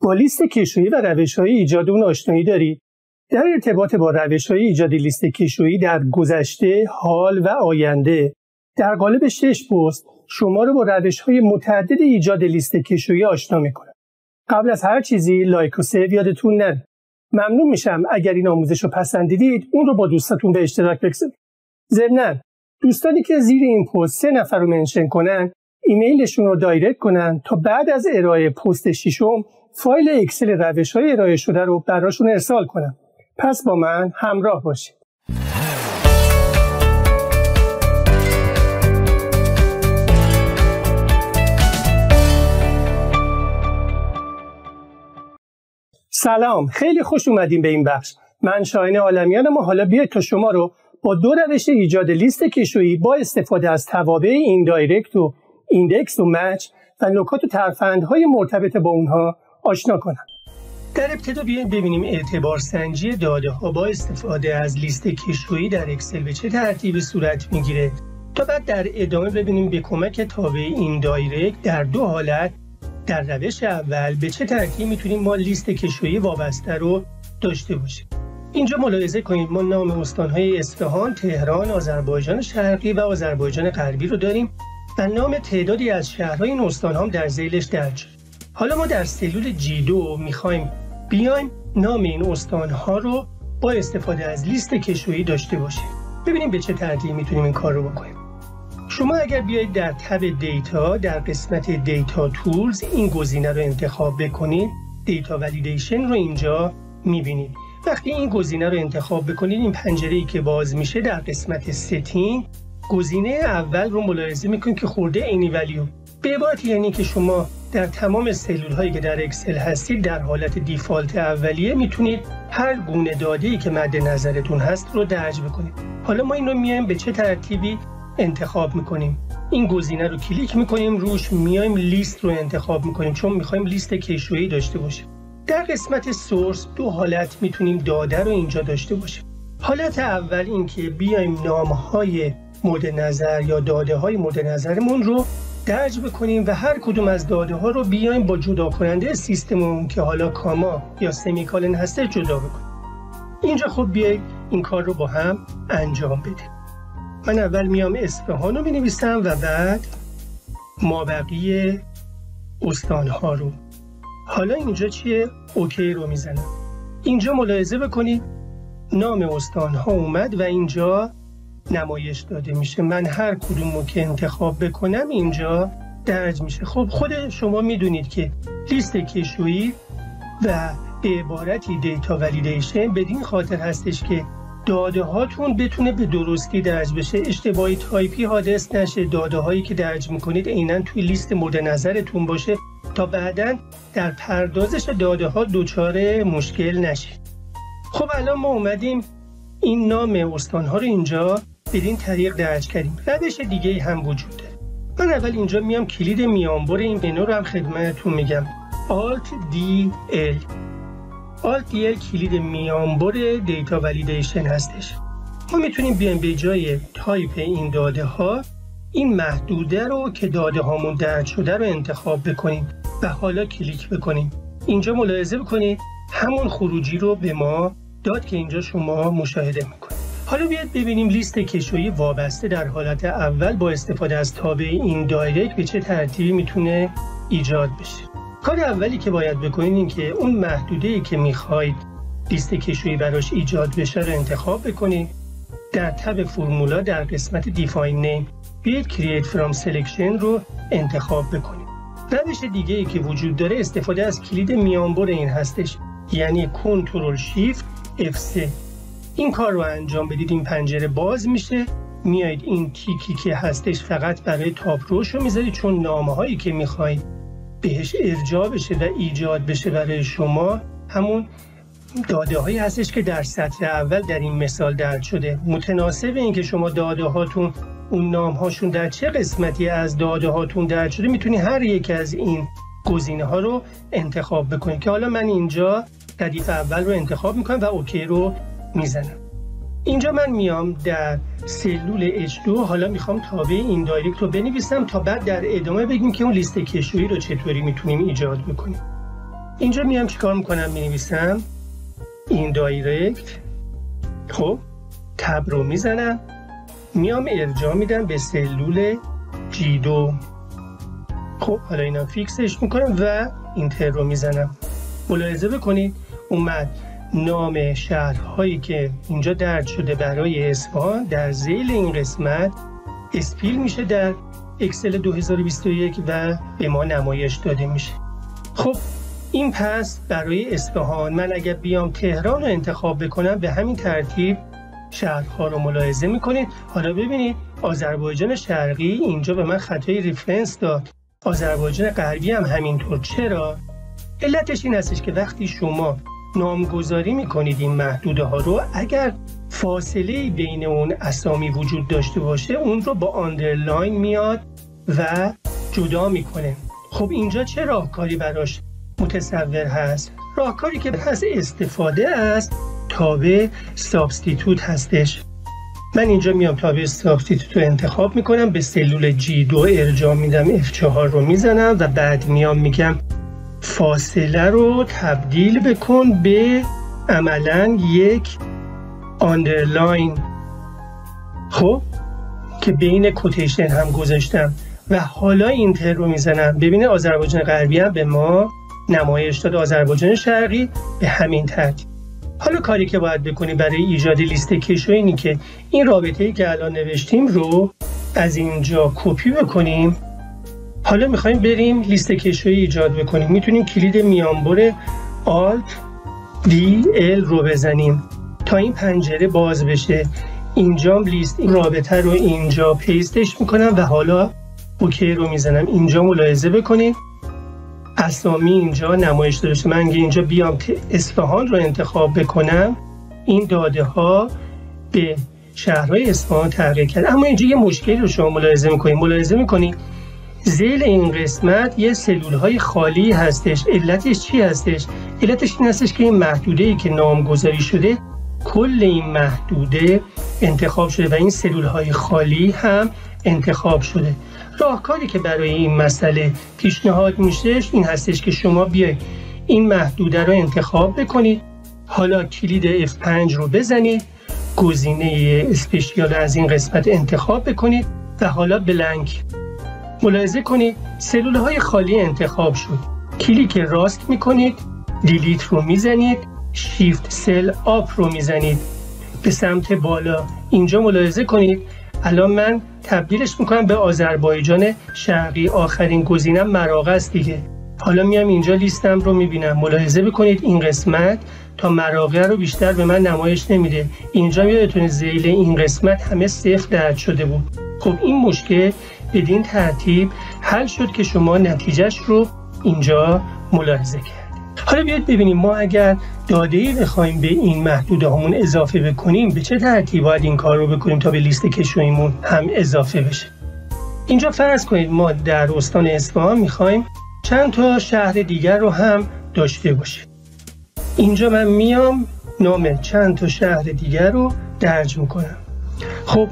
با لیست کشویی و روش‌های ایجاد اون آشنایی دارید؟ در ارتباط با روش‌های ایجاد لیست کشویی در گذشته، حال و آینده، در قالب 6 پست شما رو با روش‌های متعدد ایجاد لیست کشویی آشنا می‌کنم. قبل از هر چیزی لایک و سیو یادتون نره. ممنون میشم اگر این آموزش رو پسندیدید اون رو با دوستاتون به اشتراک بگذارید. ضمناً دوستانی که زیر این پست 3 نفر رو منشن کنن، ایمیلشون رو دایرکت کنن تا بعد از ارائه پست 6م فایل اکسل روش‌های ارائه شده رو براشون ارسال کنم. پس با من همراه باشید. سلام، خیلی خوش اومدین به این بخش. من شاهین عالمیانم و حالا بیاید تا شما رو با 2 روش ایجاد لیست کشویی با استفاده از توابع ایندایرکت و ایندکس و مچ و نکات و ترفندهای مرتبط با اونها آشنا کنم. در ابتدا بیاید ببینیم اعتبار سنجی داده ها با استفاده از لیست کشویی در اکسل به چه ترتیبی صورت میگیره تا بعد در ادامه ببینیم به کمک تابع ایندایرکت در 2 حالت در روش اول به چه ترتیبی میتونیم ما لیست کشویی وابسته رو داشته باشیم. اینجا ملاحظه کنید ما نام استانهای اصفهان، تهران، آذربایجان شرقی و آذربایجان غربی رو داریم و نام تعدادی از شهرهای این استانها هم در ذیلش درج شده. حالا ما در سلول G2 میخوایم بیایم نام این استانها رو با استفاده از لیست کشویی داشته باشیم. ببینیم به چه ترتیبی میتونیم این کار رو بکنیم. شما اگر بیایید در تب دیتا در قسمت دیتا تولز این گزینه رو انتخاب بکنید، دیتا ولیدیشن رو اینجا میبینید. وقتی این گزینه رو انتخاب بکنید این پنجره‌ای که باز میشه در قسمت ستینگ گزینه اول رو ملاحظه میکنید که خورده عینی ولیو. به عبارت یعنی که شما در تمام سلول هایی که در اکسل هستید در حالت دیفالت اولیه میتونید هر گونه داده‌ای که مد نظرتون هست رو درج بکنید. حالا ما این رو میایم به چه ترتیبی انتخاب میکنیم. این گزینه رو کلیک میکنیم روش، میایم لیست رو انتخاب میکنیم چون میخوایم لیست کشویی داشته باشیم. در قسمت سورس 2 حالت میتونیم داده رو اینجا داشته باشیم. حالت اول این که بیایم نامهای مورد نظر یا داده های مورد نظرمون رو درج بکنیم و هر کدوم از داده ها رو بیایم با جدا کننده سیستممون که حالا کاما یا سمیکالن هسته جدا بکنیم. اینجا خب بیایید این کار رو با هم انجام بدیم. من اول میام اصفهان رو مینویسم و بعد مابقی استانها رو. حالا اینجا چیه؟ اوکی رو میزنم. اینجا ملاحظه بکنید نام استانها اومد و اینجا نمایش داده میشه. من هر کدوم رو که انتخاب بکنم اینجا درج میشه. خب خود شما میدونید که لیست کشویی و به عبارتی دیتا ولیدیشن بدین خاطر هستش که داده هاتون بتونه به درستی درج بشه، اشتباهی تایپی حادث نشه، داده هایی که درج میکنید عیناً توی لیست مورد نظرتون باشه تا بعداً در پردازش داده ها دچار مشکل نشید. خب الان ما اومدیم این نام استان ها رو اینجا بدین طریق درج کردیم. روش دیگه هم وجود داره. من اول اینجا میام کلید میانبر این منو رو هم خدمتتون میگم. Alt DL کلید میانبر دیتا ولیدیشن هستش. ما میتونیم بیایم به جای تایپ این داده ها این محدوده رو که داده هامون درج شده رو انتخاب بکنیم و حالا کلیک بکنیم. اینجا ملاحظه بکنید همون خروجی رو به ما داد که اینجا شما مشاهده میکنید. حالا بیاید ببینیم لیست کشویی وابسته در حالت اول با استفاده از تابع ایندایرکت به چه ترتیبی میتونه ایجاد بشه. کار اولی که باید بکنید این که اون محدوده‌ای که میخواید لیست کشویی براش ایجاد بشه رو انتخاب بکنید. در تب فرمولا در قسمت دیفاین نیم بیاید Create from Selection رو انتخاب بکنید. روش دیگه ای که وجود داره استفاده از کلید میانبر این هستش، یعنی کنترل شیفت F3. این کار رو انجام بدید این پنجره باز میشه. میایید این تیکی که هستش فقط برای تاپ روش رو میذارید چون نامه هایی که میخواید بهش ارجاع بشه و ایجاد بشه برای شما همون داده هایی هستش که در سطر اول در این مثال درج شده. متناسب این که شما داده هاتون اون نام هاشون در چه قسمتی از داده هاتون درج شده میتونی هر یک از این گزینه ها رو انتخاب بکنید که حالا من اینجا ردیف اول رو انتخاب میکنم و اوکی رو میزنم. اینجا من میام در سلول H2 حالا میخوام تابع ایندایرکت رو بنویسم تا بعد در ادامه بگیم که اون لیست کشویی رو چطوری میتونیم ایجاد بکنیم. اینجا میام چیکار میکنم؟ مینویسم این دایرکت. خب تب رو میزنم، میام ارجاع میدم به سلول G2. خب حالا اینا فیکسش میکنم و اینتر رو میزنم. ملاحظه بکنید اومد نام شهرهایی که اینجا درج شده برای اصفهان در ذیل این قسمت اسپیل میشه در اکسل 2021 و به ما نمایش داده میشه. خب این پس برای اصفهان. من اگر بیام تهران رو انتخاب بکنم به همین ترتیب شهرها رو ملاحظه میکنید. حالا ببینید آذربایجان شرقی اینجا به من خطای ریفرنس داد، آذربایجان غربی هم همینطور. چرا؟ علتش این هستش که وقتی شما نامگذاری میکنید این محدوده ها رو، اگر فاصله بین اون اسامی وجود داشته باشه اون رو با آندرلاین میاد و جدا میکنه. خب اینجا چه راهکاری براش متصور هست؟ راهکاری که هست استفاده از تابع سابستیتوت هستش. من اینجا میام تابع سابستیتوت رو انتخاب میکنم، به سلول G2 ارجاع میدم، F4 رو میزنم و بعد میام میگم فاصله رو تبدیل بکن به عملاً یک آندرلاین. خب که بین کوتیشن هم گذاشتم و حالا اینتر رو میزنم. ببینید آذربایجان غربی هم به ما نمایش داد، آذربایجان شرقی به همین ترتیب. حالا کاری که باید بکنیم برای ایجاد لیست کشو اینی که این رابطه‌ای که الان نوشتیم رو از اینجا کپی بکنیم. حالا میخوایم بریم لیست کشویی ایجاد بکنیم. میتونیم کلید میانبر Alt DL رو بزنیم تا این پنجره باز بشه. اینجا لیست این رابطه رو اینجا پیستش میکنم و حالا اوکی رو میزنم. اینجا ملاحظه بکنید اسامی اینجا نمایش داده شده. من اینجا بیام اصفهان رو انتخاب بکنم، این داده ها به شهرهای اصفهان تغییر کرد. اما اینجا یه مشکلی رو شما ملاحظه میکنید ذیل این قسمت یه سلول های خالی هستش. علتش چی هستش؟ علتش این هستش که این محدوده‌ای که نامگذاری شده کل این محدوده انتخاب شده و این سلول های خالی هم انتخاب شده. راهکاری که برای این مسئله پیشنهاد میشه این هستش که شما بیاید این محدوده رو انتخاب بکنید. حالا کلید F5 رو بزنید، گزینه اسپشیال از این قسمت انتخاب بکنید و حالا بلنک. ملاحظه کنید سلول های خالی انتخاب شد. کلیک راست میکنید، دیلیت رو میزنید، شیفت سل آپ رو میزنید به سمت بالا. اینجا ملاحظه کنید الان من تبدیلش میکنم به آذربایجان شرقی. آخرین گزینم مراغه است دیگه. حالا میام اینجا لیستم رو میبینم. ملاحظه بکنید این قسمت تا مراغه رو بیشتر به من نمایش نمیده. اینجا یادتونه ذیل این قسمت همه صفر درج شده بود. خب این مشکل بدین ترتیب حل شد که شما نتیجهش رو اینجا ملاحظه کرد. حالا بیاید ببینیم ما اگر داده‌ای بخوایم به این محدوده همون اضافه بکنیم به چه ترتیب باید این کار رو بکنیم تا به لیست کشویمون هم اضافه بشه. اینجا فرض کنید ما در استان اصفهان میخوایم چند تا شهر دیگر رو هم داشته باشیم. اینجا من میام نام چند تا شهر دیگر رو درج میکنم. خب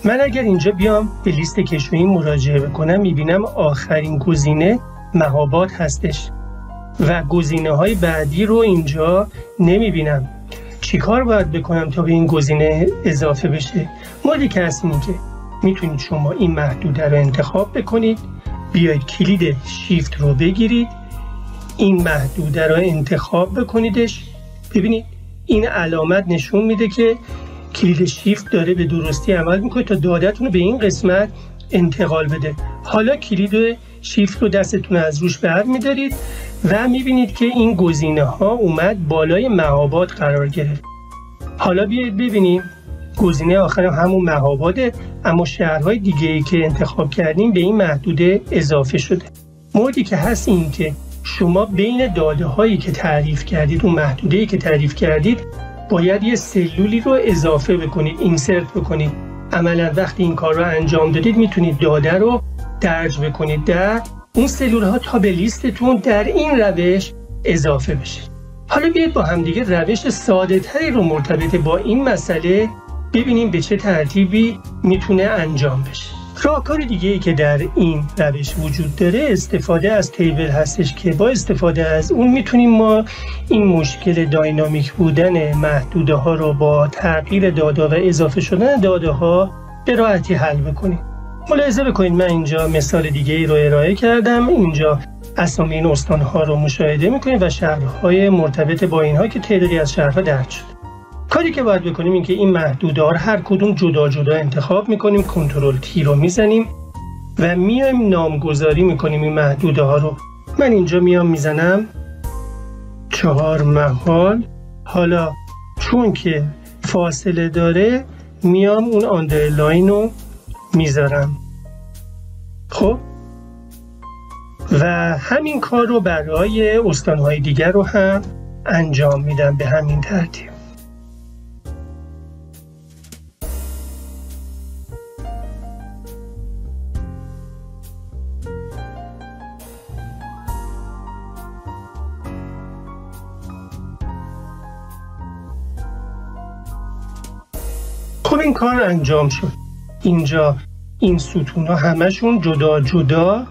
من اگر اینجا بیام به لیست کشویی مراجعه بکنم میبینم آخرین گزینه مهاباد هستش و گزینه های بعدی رو اینجا نمیبینم. چی کار باید بکنم تا به این گزینه اضافه بشه؟ موردی که هست اینه که میتونید شما این محدوده رو انتخاب بکنید، بیاید کلید شیفت رو بگیرید، این محدوده رو انتخاب بکنیدش. ببینید این علامت نشون میده که کلید شیفت داره به درستی عمل میکنه تا داده‌تون رو به این قسمت انتقال بده. حالا کلید شیفت رو دستتون از روش برمی‌دارید و میبینید که این گزینه ها اومد بالای مهاباد قرار گرفت. حالا بیایید ببینیم گزینه آخر همون مهاباده، اما شهرهای دیگه‌ای که انتخاب کردیم به این محدوده اضافه شده. موردی که هست این که شما بین داده هایی که تعریف کردید، اون محدوده‌ای که تعریف کردید، باید یه سلولی رو اضافه بکنید، اینسرت بکنید. عملا وقتی این کار رو انجام دادید میتونید داده رو درج بکنید در اون سلول ها تا به لیستتون در این روش اضافه بشه. حالا بیاید با همدیگه روش ساده تری رو مرتبط با این مسئله ببینیم به چه ترتیبی میتونه انجام بشه. راهکار دیگه ای که در این روش وجود داره استفاده از تیبل هستش که با استفاده از اون میتونیم ما این مشکل داینامیک بودن محدوده ها رو با تغییر داده و اضافه شدن داده ها به راحتی حل بکنیم. ملاحظه بکنید من اینجا مثال دیگه ای رو ارائه کردم. اینجا اسامی این استان‌ها رو مشاهده میکنید و شهرهای مرتبط با اینها که تعدادی از شهرها درج شده. کاری که باید بکنیم این که این محدوده ها هر کدوم جدا جدا انتخاب میکنیم، کنترل تی رو میزنیم و میایم نامگذاری میکنیم این محدوده ها رو. من اینجا میام میزنم 4 محال. حالا چون که فاصله داره میام اون آندرلاین رو میذارم. خب و همین کار رو برای استانهای دیگر رو هم انجام میدم به همین ترتیب. خب این کار انجام شد. اینجا این ستون ها همشون جدا جدا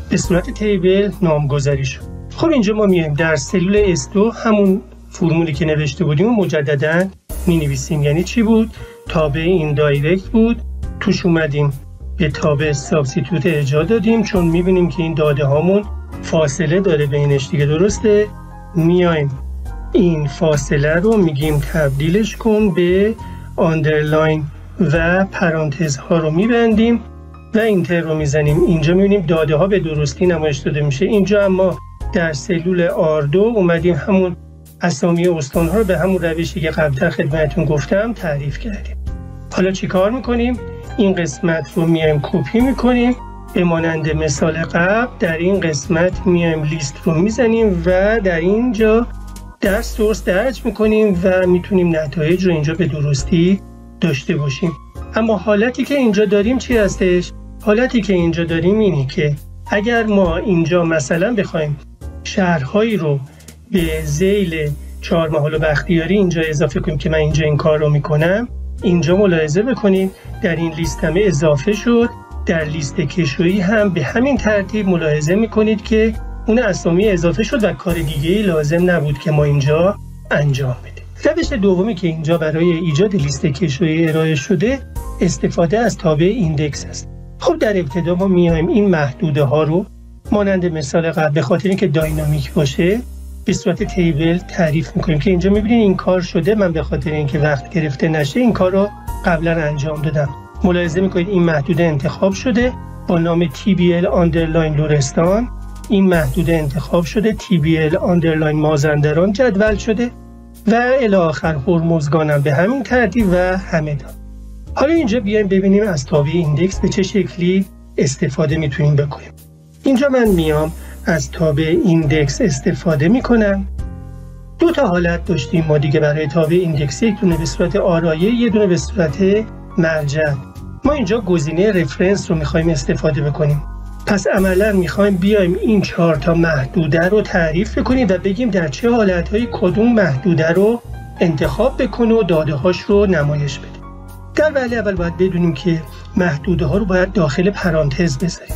به صورت تیبل نامگذاری شد. خب اینجا ما میایم در سلول S2 همون فرمولی که نوشته بودیم و مجددا می نویسیم. یعنی چی بود؟ تابع این دایرکت بود، توش اومدیم به تابع سابستیتوت ارجاع دادیم چون میبینیم که این داده هامون فاصله داره بینش دیگه، درسته؟ میایم این فاصله رو میگیم تبدیلش کن به آندرلاین و پرانتز ها رو میبندیم و اینتر رو میزنیم. اینجا میبینیم داده ها به درستی نمایش داده میشه. اینجا اما در سلول R2 اومدیم همون اسامی استان ها رو به همون روشی که قبلا خدمتتون گفتم تعریف کردیم. حالا چی کار میکنیم؟ این قسمت رو میایم کپی میکنیم به مانند مثال قبل. در این قسمت میایم لیست رو میزنیم و در اینجا در سورس درج میکنیم و میتونیم نتایج رو اینجا به درستی داشته باشیم. اما حالتی که اینجا داریم چی هستش؟ حالتی که اینجا داریم اینه که اگر ما اینجا مثلا بخوایم شهرهایی رو به ذیل 4 محال و بختیاری اینجا اضافه کنیم که من اینجا این کار رو میکنم، اینجا ملاحظه بکنید در این لیست هم اضافه شد. در لیست کشویی هم به همین ترتیب ملاحظه میکنید که اون اسامی اضافه شد و کار دیگه‌ای لازم نبود که ما اینجا انجام بدیم. روش دومی که اینجا برای ایجاد لیست کشویی ارائه شده استفاده از تابع ایندکس است. خب در ابتدا ما میایم این محدوده ها رو مانند مثال قبل به خاطر اینکه داینامیک باشه به صورت تیبل تعریف میکنیم که اینجا میبینید این کار شده. من به خاطر اینکه وقت گرفته نشه این کار رو قبلا انجام دادم. ملاحظه میکنید این محدوده انتخاب شده با نام TBL آندرلاین لرستان. این محدوده انتخاب شده TBL آندرلاین مازندران جدول شده و الی آخر هرمزگانم به همین ترتیب و همدان. حالا اینجا بیایم ببینیم از تابع ایندکس به چه شکلی استفاده میتونیم بکنیم. اینجا من میام از تابع ایندکس استفاده میکنم. 2 تا حالت داشتیم ما دیگه برای تابع ایندکس، یک دونه به صورت آرایه، یه دونه به صورت مرجع. ما اینجا گزینه رفرنس رو میخوایم استفاده بکنیم. پس عملا میخوایم بیایم این 4 تا محدوده رو تعریف بکنیم و بگیم در چه حالتهای کدوم محدوده رو انتخاب بکنه و داده هاش رو نمایش بده. در وهله اول باید بدونیم که محدوده ها رو باید داخل پرانتز بذاریم.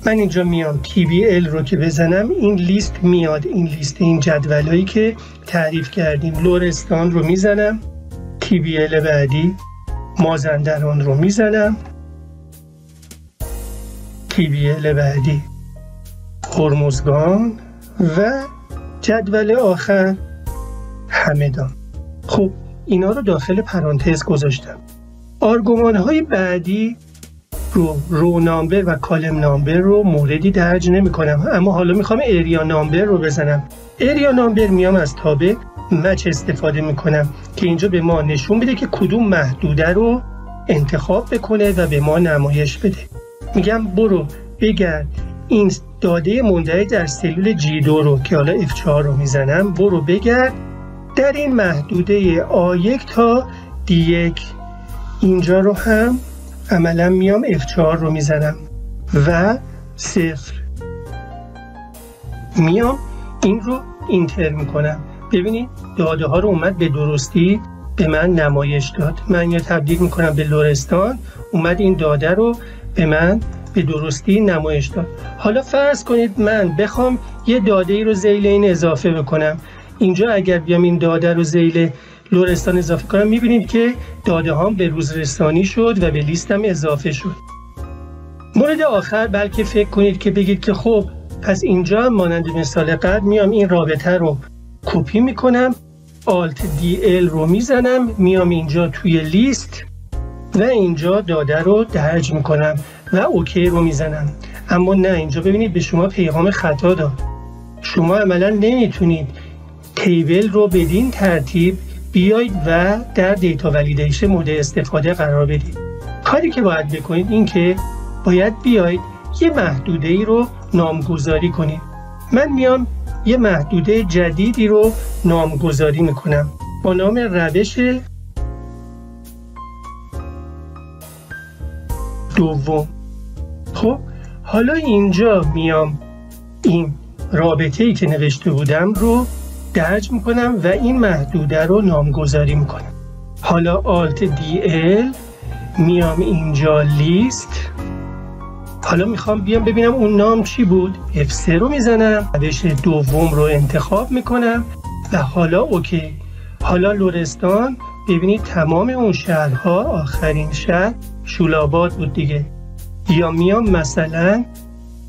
من اینجا میام TBL رو که بزنم این لیست میاد، این لیست این جدولایی که تعریف کردیم. لرستان رو میزنم، TBL بعدی مازندران رو میزنم، TBL بعدی هرمزگان و جدول آخر همدان. خب اینا رو داخل پرانتز گذاشتم. آرگومان های بعدی رو نامبر و کالم نامبر رو موردی درج نمی کنم، اما حالا میخوام ایریا نامبر رو بزنم. ایریا نامبر میام از تابع مچ استفاده میکنم که اینجا به ما نشون بده که کدوم محدوده رو انتخاب بکنه و به ما نمایش بده. میگم برو بگرد این داده مندرج در سلول G2 رو که حالا F4 رو میزنم، برو بگرد در این محدوده A1 تا D1. اینجا رو هم عملا میام F4 رو میزنم و 0 میام این رو اینتر میکنم. ببینید داده ها رو اومد به درستی به من نمایش داد. من یا تبدیل میکنم به لرستان، اومد این داده رو به من به درستی نمایش داد. حالا فرض کنید من بخوام یه داده ای رو ذیل این اضافه بکنم. اینجا اگر بیام این داده رو ذیل لرستان اضافه کنم، میبینیم که داده هام به روزرسانی شد و به لیستم اضافه شد. مورد آخر بلکه فکر کنید که بگید که خب پس اینجا مانند مثال قبل میام این رابطه رو کپی میکنم، Alt DL رو میزنم، میام اینجا توی لیست و اینجا داده رو درج میکنم و اوکی رو میزنم. اما نه، اینجا ببینید به شما پیغام خطا داد. شما عملا نمیتونید تیبل رو بدین ترتیب بیاید و در دیتا ولیدیشن مورد استفاده قرار بدید. کاری که باید بکنید این که باید بیاید یه محدوده ای رو نامگذاری کنید. من میام یه محدوده جدیدی رو نامگذاری میکنم با نام روش دوم. خب حالا اینجا میام این رابطه‌ای که نوشته بودم رو درج میکنم و این محدوده رو نامگذاری میکنم. حالا Alt DL میام اینجا لیست. حالا میخوام بیام ببینم اون نام چی بود. F3 رو میزنم، روش دوم رو انتخاب میکنم و حالا اوکی. حالا لرستان، ببینید تمام اون شهرها آخرین شهر شولاباد بود دیگه. یا میام مثلا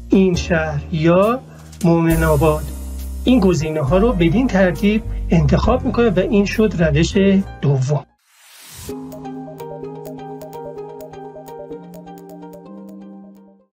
این شهر یا مومن آباد. این گزینه ها رو بدین ترتیب انتخاب میکنم و این شد روش دوم.